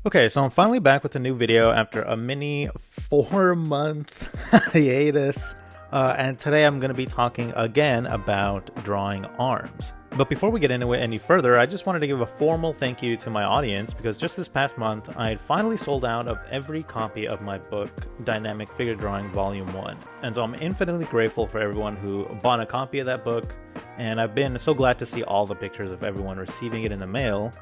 Okay, so I'm finally back with a new video after a mini 4 month hiatus. And today I'm going to be talking again about drawing arms. But before we get into it any further, I just wanted to give a formal thank you to my audience because just this past month I had finally sold out of every copy of my book, Dynamic Figure Drawing Volume 1. And so I'm infinitely grateful for everyone who bought a copy of that book, and I've been so glad to see all the pictures of everyone receiving it in the mail.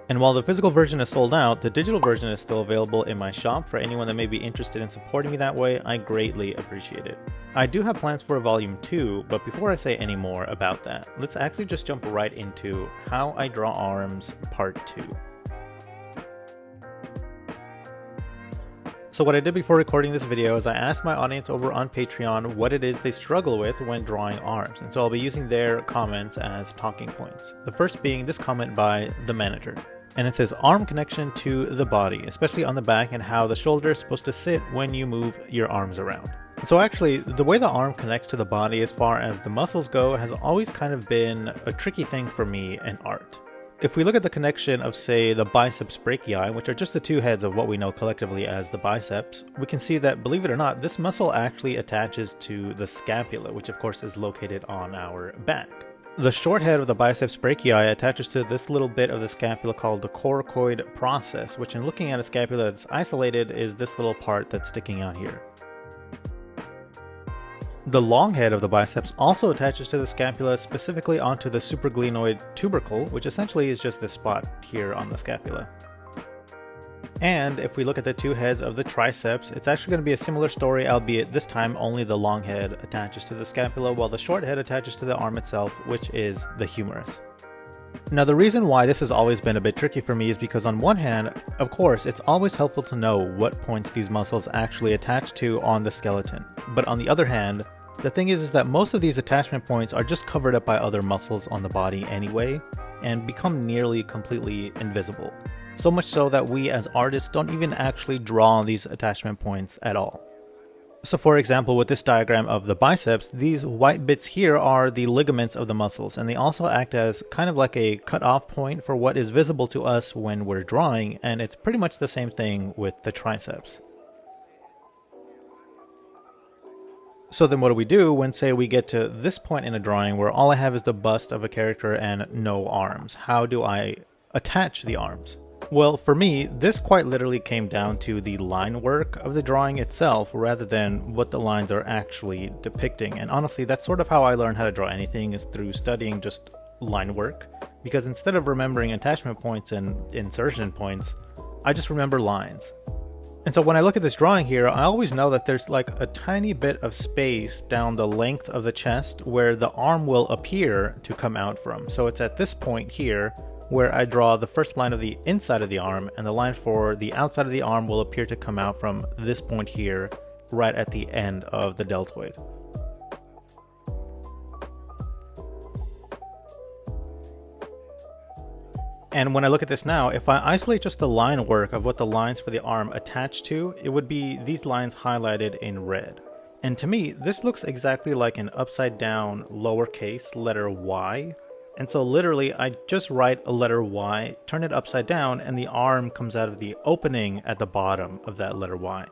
And while the physical version is sold out, the digital version is still available in my shop for anyone that may be interested in supporting me that way. I greatly appreciate it. I do have plans for a volume 2, but before I say any more about that, let's actually just jump right into how I draw arms part 2. So what I did before recording this video is I asked my audience over on Patreon what it is they struggle with when drawing arms, and so I'll be using their comments as talking points. The first being this comment by the manager. And it says arm connection to the body, especially on the back and how the shoulder is supposed to sit when you move your arms around. So actually, the way the arm connects to the body as far as the muscles go has always kind of been a tricky thing for me in art. If we look at the connection of, say, the biceps brachii, which are just the two heads of what we know collectively as the biceps, we can see that, believe it or not, this muscle actually attaches to the scapula, which of course is located on our back. The short head of the biceps brachii attaches to this little bit of the scapula called the coracoid process, which in looking at a scapula that's isolated is this little part that's sticking out here. The long head of the biceps also attaches to the scapula, specifically onto the supraglenoid tubercle, which essentially is just this spot here on the scapula. And if we look at the two heads of the triceps, it's actually going to be a similar story, albeit this time only the long head attaches to the scapula, while the short head attaches to the arm itself, which is the humerus. Now, the reason why this has always been a bit tricky for me is because on one hand, of course, it's always helpful to know what points these muscles actually attach to on the skeleton. But on the other hand, the thing is that most of these attachment points are just covered up by other muscles on the body anyway, and become nearly completely invisible. So much so that we as artists don't even actually draw on these attachment points at all. So for example, with this diagram of the biceps, these white bits here are the ligaments of the muscles, and they also act as kind of like a cut-off point for what is visible to us when we're drawing, and it's pretty much the same thing with the triceps. So then what do we do when, say, we get to this point in a drawing where all I have is the bust of a character and no arms? How do I attach the arms? Well, for me, this quite literally came down to the line work of the drawing itself rather than what the lines are actually depicting. And honestly, that's sort of how I learned how to draw anything, is through studying just line work. Because instead of remembering attachment points and insertion points, I just remember lines. And so when I look at this drawing here, I always know that there's like a tiny bit of space down the length of the chest where the arm will appear to come out from. So it's at this point here where I draw the first line of the inside of the arm, and the line for the outside of the arm will appear to come out from this point here, right at the end of the deltoid. And when I look at this now, if I isolate just the line work of what the lines for the arm attach to, it would be these lines highlighted in red. And to me, this looks exactly like an upside down lowercase letter Y. And so literally, I just write a letter Y, turn it upside down, and the arm comes out of the opening at the bottom of that letter Y.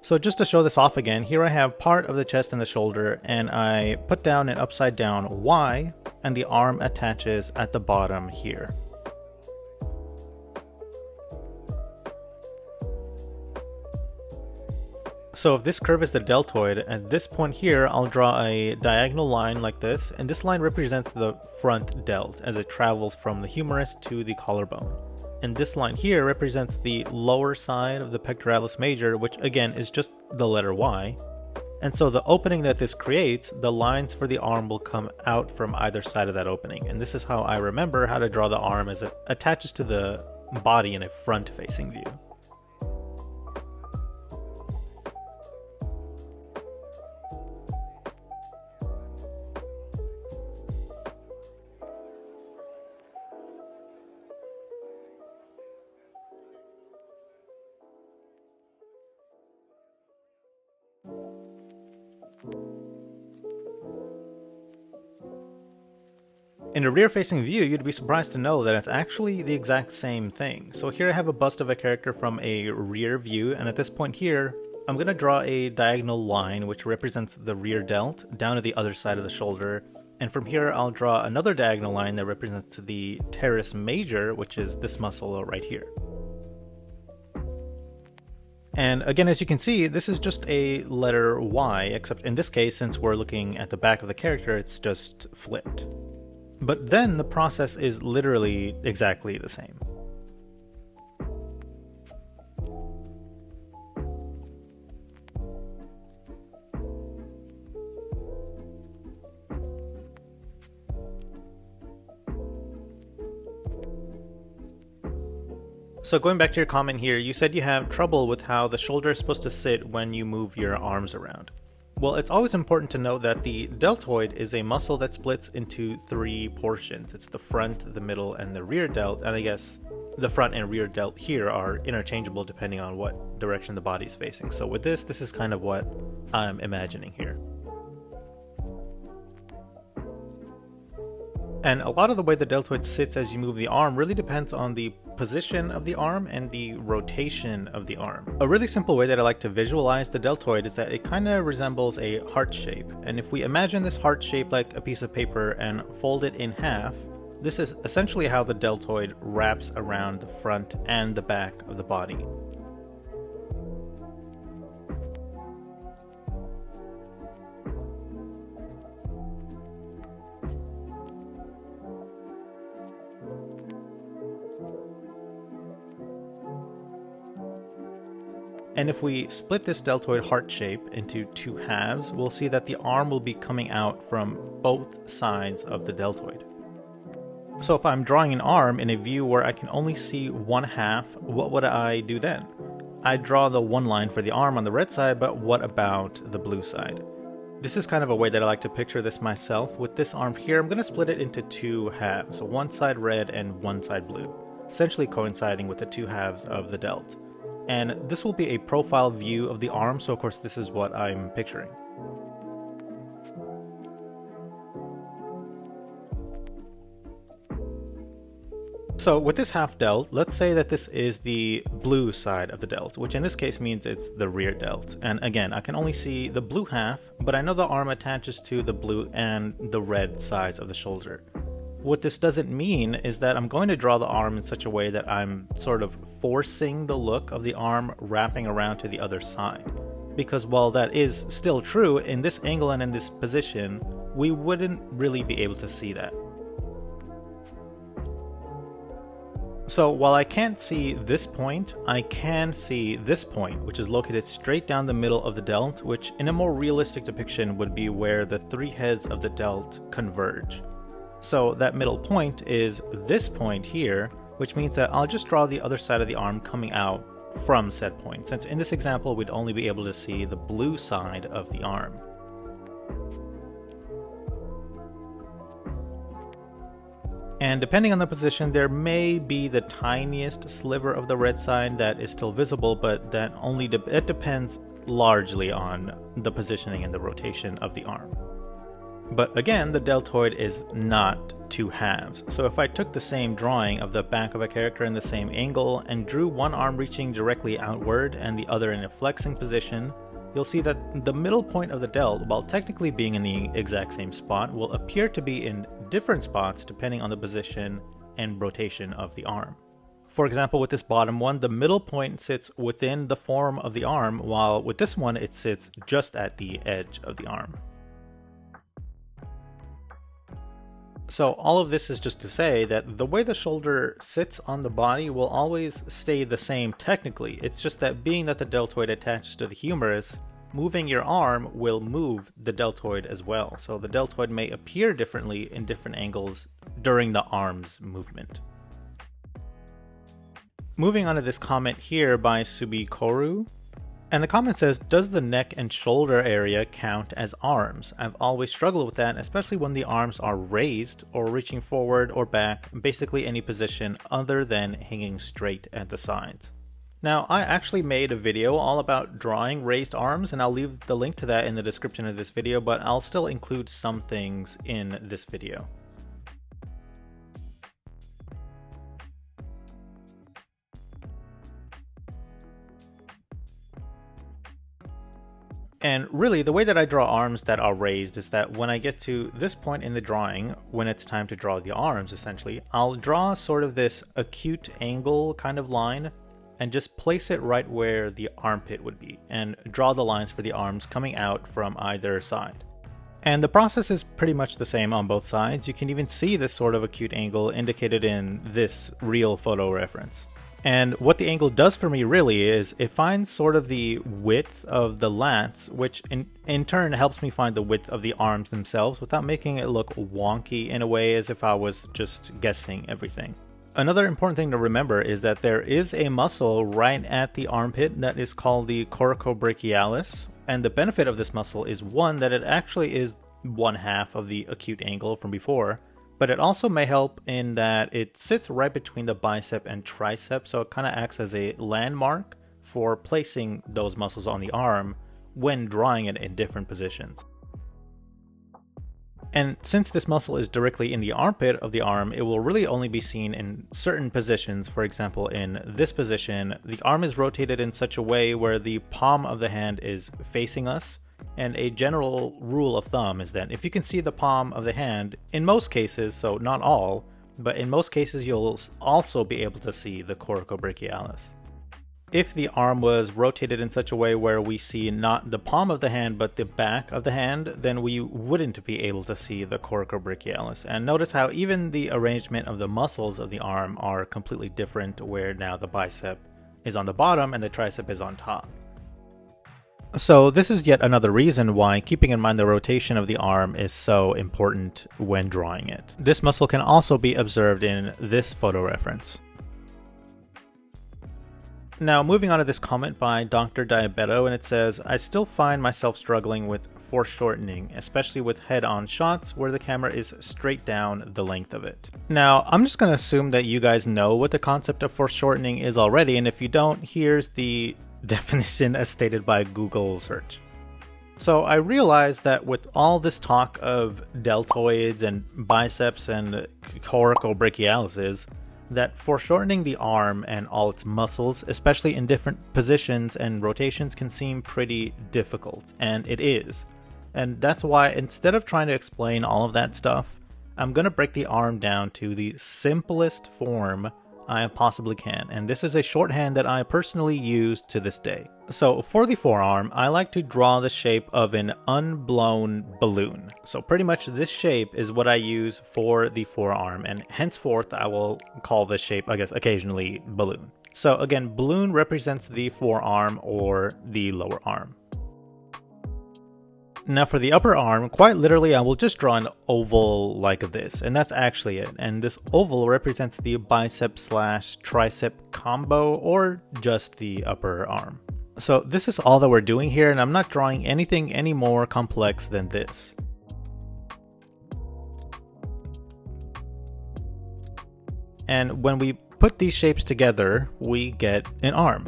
So just to show this off again, here I have part of the chest and the shoulder, and I put down an upside down Y, and the arm attaches at the bottom here. So if this curve is the deltoid, at this point here, I'll draw a diagonal line like this, and this line represents the front delt as it travels from the humerus to the collarbone. And this line here represents the lower side of the pectoralis major, which again is just the letter Y. And so the opening that this creates, the lines for the arm will come out from either side of that opening. And this is how I remember how to draw the arm as it attaches to the body in a front-facing view. In a rear-facing view, you'd be surprised to know that it's actually the exact same thing. So here I have a bust of a character from a rear view, and at this point here, I'm going to draw a diagonal line which represents the rear delt down to the other side of the shoulder, and from here I'll draw another diagonal line that represents the teres major, which is this muscle right here. And again, as you can see, this is just a letter Y, except in this case, since we're looking at the back of the character, it's just flipped. But then the process is literally exactly the same. So going back to your comment here, you said you have trouble with how the shoulder is supposed to sit when you move your arms around. Well, it's always important to note that the deltoid is a muscle that splits into 3 portions. It's the front, the middle, and the rear delt, and I guess the front and rear delt here are interchangeable depending on what direction the body is facing. So with this is kind of what I'm imagining here. And a lot of the way the deltoid sits as you move the arm really depends on the position of the arm and the rotation of the arm. A really simple way that I like to visualize the deltoid is that it kind of resembles a heart shape. And if we imagine this heart shape like a piece of paper and fold it in half, this is essentially how the deltoid wraps around the front and the back of the body. And if we split this deltoid heart shape into 2 halves, we'll see that the arm will be coming out from both sides of the deltoid. So if I'm drawing an arm in a view where I can only see 1 half, what would I do then? I'd draw the 1 line for the arm on the red side, but what about the blue side? This is kind of a way that I like to picture this myself. With this arm here, I'm going to split it into 2 halves, so 1 side red and 1 side blue, essentially coinciding with the 2 halves of the delt. And this will be a profile view of the arm, so of course this is what I'm picturing. So with this half delt, let's say that this is the blue side of the delt, which in this case means it's the rear delt. And again, I can only see the blue half, but I know the arm attaches to the blue and the red sides of the shoulder. What this doesn't mean is that I'm going to draw the arm in such a way that I'm sort of forcing the look of the arm wrapping around to the other side. Because while that is still true, in this angle and in this position, we wouldn't really be able to see that. So while I can't see this point, I can see this point, which is located straight down the middle of the delt, which in a more realistic depiction would be where the 3 heads of the delt converge. So that middle point is this point here, which means that I'll just draw the other side of the arm coming out from said point, since in this example we'd only be able to see the blue side of the arm. And depending on the position, there may be the tiniest sliver of the red side that is still visible, but that only it depends largely on the positioning and the rotation of the arm. But again, the deltoid is not 2 halves. So if I took the same drawing of the back of a character in the same angle and drew one arm reaching directly outward and the other in a flexing position, you'll see that the middle point of the delt, while technically being in the exact same spot, will appear to be in different spots depending on the position and rotation of the arm. For example, with this bottom one, the middle point sits within the form of the arm, while with this one it sits just at the edge of the arm. So all of this is just to say that the way the shoulder sits on the body will always stay the same technically. It's just that being that the deltoid attaches to the humerus, moving your arm will move the deltoid as well. So the deltoid may appear differently in different angles during the arm's movement. Moving on to this comment here by Subikoru. And the comment says, does the neck and shoulder area count as arms? I've always struggled with that, especially when the arms are raised or reaching forward or back, basically any position other than hanging straight at the sides. Now, I actually made a video all about drawing raised arms, and I'll leave the link to that in the description of this video, but I'll still include some things in this video. And really, the way that I draw arms that are raised is that when I get to this point in the drawing, when it's time to draw the arms, essentially, I'll draw sort of this acute angle kind of line and just place it right where the armpit would be, and draw the lines for the arms coming out from either side. And the process is pretty much the same on both sides. You can even see this sort of acute angle indicated in this real photo reference. And what the angle does for me really is it finds sort of the width of the lats, which in turn helps me find the width of the arms themselves without making it look wonky in a way as if I was just guessing everything. Another important thing to remember is that there is a muscle right at the armpit that is called the coracobrachialis, and the benefit of this muscle is one, that it actually is 1/2 of the acute angle from before, but it also may help in that it sits right between the bicep and tricep, so it kind of acts as a landmark for placing those muscles on the arm when drawing it in different positions. And since this muscle is directly in the armpit of the arm, it will really only be seen in certain positions. For example, in this position, the arm is rotated in such a way where the palm of the hand is facing us. And a general rule of thumb is that if you can see the palm of the hand, in most cases, so not all, but in most cases you'll also be able to see the coracobrachialis. If the arm was rotated in such a way where we see not the palm of the hand but the back of the hand, then we wouldn't be able to see the coracobrachialis. And notice how even the arrangement of the muscles of the arm are completely different, where now the bicep is on the bottom and the tricep is on top. So this is yet another reason why keeping in mind the rotation of the arm is so important when drawing it. This muscle can also be observed in this photo reference. Now, moving on to this comment by Dr. Diabeto, and it says, I still find myself struggling with foreshortening, especially with head-on shots where the camera is straight down the length of it. Now, I'm just going to assume that you guys know what the concept of foreshortening is already, and if you don't, here's the definition as stated by Google search. So I realized that with all this talk of deltoids and biceps and coracobrachialis, that foreshortening the arm and all its muscles, especially in different positions and rotations, can seem pretty difficult, and it is. And that's why instead of trying to explain all of that stuff, I'm going to break the arm down to the simplest form I possibly can, and this is a shorthand that I personally use to this day. So for the forearm, I like to draw the shape of an unblown balloon. So pretty much this shape is what I use for the forearm, and henceforth I will call this shape, I guess, occasionally balloon. So again, balloon represents the forearm or the lower arm. Now for the upper arm, quite literally I will just draw an oval like this, and that's actually it. And this oval represents the bicep/tricep combo, or just the upper arm. So this is all that we're doing here, and I'm not drawing anything any more complex than this. And when we put these shapes together, we get an arm.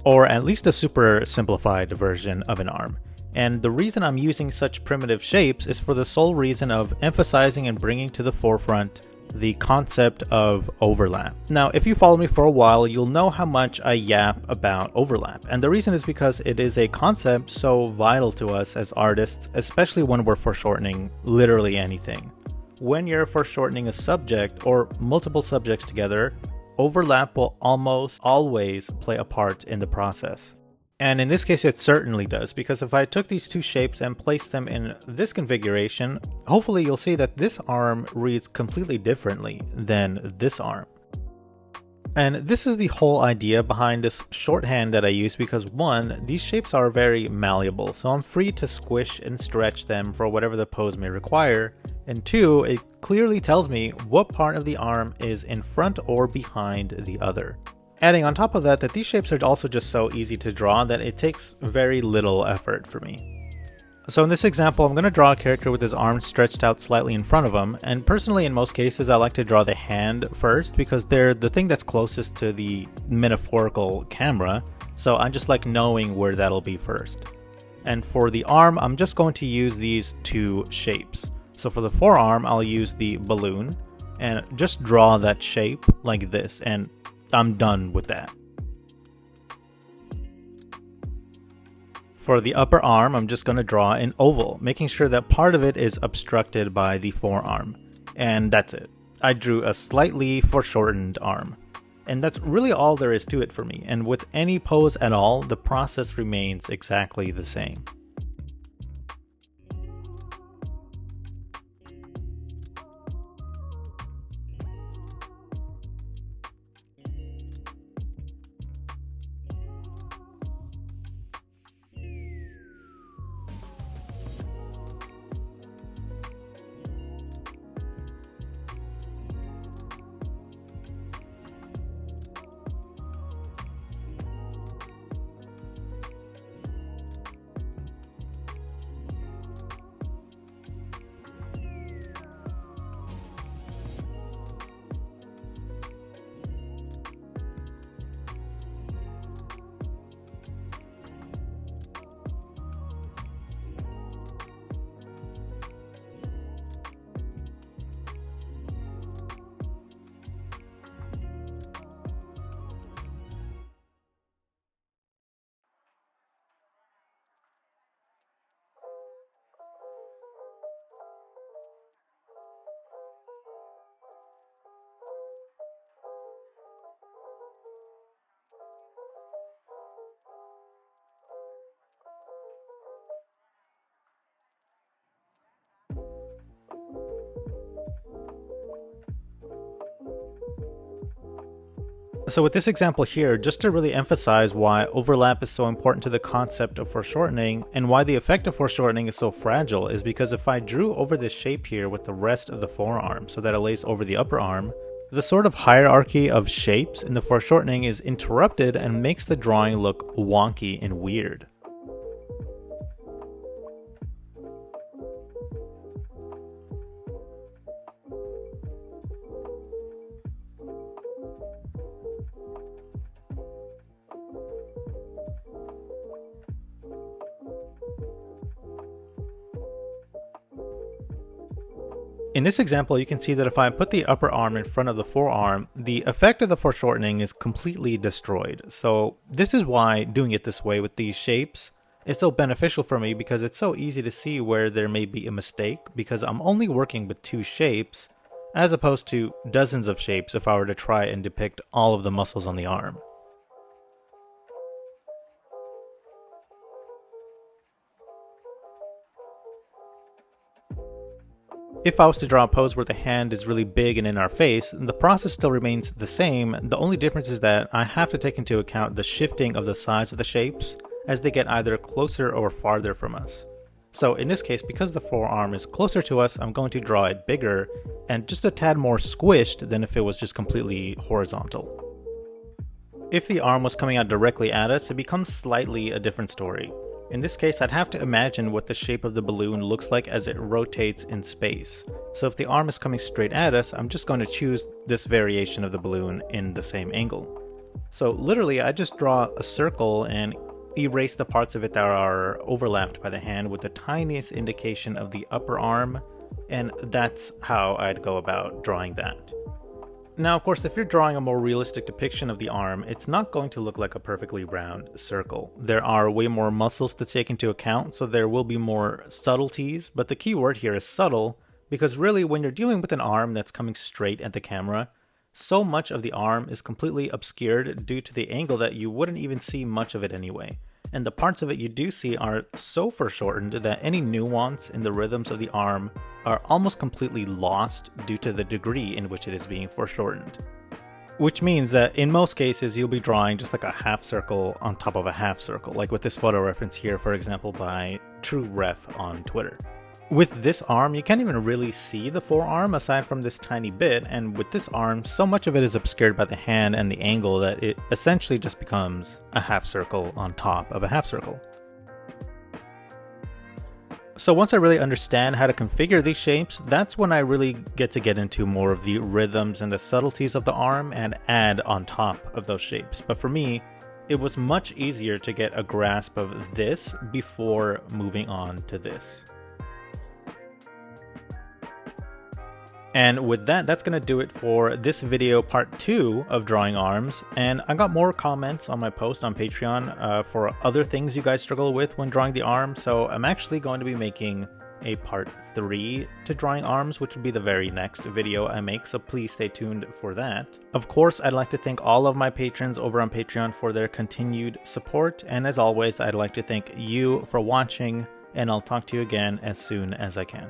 Or at least a super simplified version of an arm. And the reason I'm using such primitive shapes is for the sole reason of emphasizing and bringing to the forefront the concept of overlap. Now, if you follow me for a while, you'll know how much I yap about overlap. And the reason is because it is a concept so vital to us as artists, especially when we're foreshortening literally anything. When you're foreshortening a subject or multiple subjects together, overlap will almost always play a part in the process. And in this case it certainly does, because if I took these two shapes and placed them in this configuration, hopefully you'll see that this arm reads completely differently than this arm. And this is the whole idea behind this shorthand that I use, because one, these shapes are very malleable, so I'm free to squish and stretch them for whatever the pose may require, and two, it clearly tells me what part of the arm is in front or behind the other. Adding on top of that, that these shapes are also just so easy to draw that it takes very little effort for me. So in this example, I'm going to draw a character with his arms stretched out slightly in front of him, and personally in most cases I like to draw the hand first because they're the thing that's closest to the metaphorical camera, so I just like knowing where that'll be first. And for the arm, I'm just going to use these two shapes. So for the forearm, I'll use the balloon and just draw that shape like this, and I'm done with that. For the upper arm, I'm just going to draw an oval, making sure that part of it is obstructed by the forearm. And that's it. I drew a slightly foreshortened arm. And that's really all there is to it for me. And with any pose at all, the process remains exactly the same. So with this example here, just to really emphasize why overlap is so important to the concept of foreshortening and why the effect of foreshortening is so fragile is because if I drew over this shape here with the rest of the forearm so that it lays over the upper arm, the sort of hierarchy of shapes in the foreshortening is interrupted and makes the drawing look wonky and weird. In this example, you can see that if I put the upper arm in front of the forearm, the effect of the foreshortening is completely destroyed. So this is why doing it this way with these shapes is so beneficial for me, because it's so easy to see where there may be a mistake, because I'm only working with 2 shapes as opposed to dozens of shapes if I were to try and depict all of the muscles on the arm. If I was to draw a pose where the hand is really big and in our face, the process still remains the same. The only difference is that I have to take into account the shifting of the size of the shapes as they get either closer or farther from us. So in this case, because the forearm is closer to us, I'm going to draw it bigger and just a tad more squished than if it was just completely horizontal. If the arm was coming out directly at us, it becomes slightly a different story. In this case, I'd have to imagine what the shape of the balloon looks like as it rotates in space. So if the arm is coming straight at us, I'm just going to choose this variation of the balloon in the same angle. So literally, I just draw a circle and erase the parts of it that are overlapped by the hand with the tiniest indication of the upper arm, and that's how I'd go about drawing that. Now, of course, if you're drawing a more realistic depiction of the arm, it's not going to look like a perfectly round circle. There are way more muscles to take into account, so there will be more subtleties, but the key word here is subtle, because really when you're dealing with an arm that's coming straight at the camera, so much of the arm is completely obscured due to the angle that you wouldn't even see much of it anyway. And the parts of it you do see are so foreshortened that any nuance in the rhythms of the arm are almost completely lost due to the degree in which it is being foreshortened. Which means that in most cases you'll be drawing just like a half circle on top of a half circle, like with this photo reference here, for example, by TrueRef on Twitter. With this arm, you can't even really see the forearm aside from this tiny bit, and with this arm, so much of it is obscured by the hand and the angle that it essentially just becomes a half circle on top of a half circle. So once I really understand how to configure these shapes, that's when I really get into more of the rhythms and the subtleties of the arm and add on top of those shapes. But for me, it was much easier to get a grasp of this before moving on to this. And with that, that's going to do it for this video part 2 of drawing arms. And I got more comments on my post on Patreon for other things you guys struggle with when drawing the arm. So I'm actually going to be making a part 3 to drawing arms, which will be the very next video I make, so please stay tuned for that. Of course, I'd like to thank all of my patrons over on Patreon for their continued support, and as always, I'd like to thank you for watching, and I'll talk to you again as soon as I can.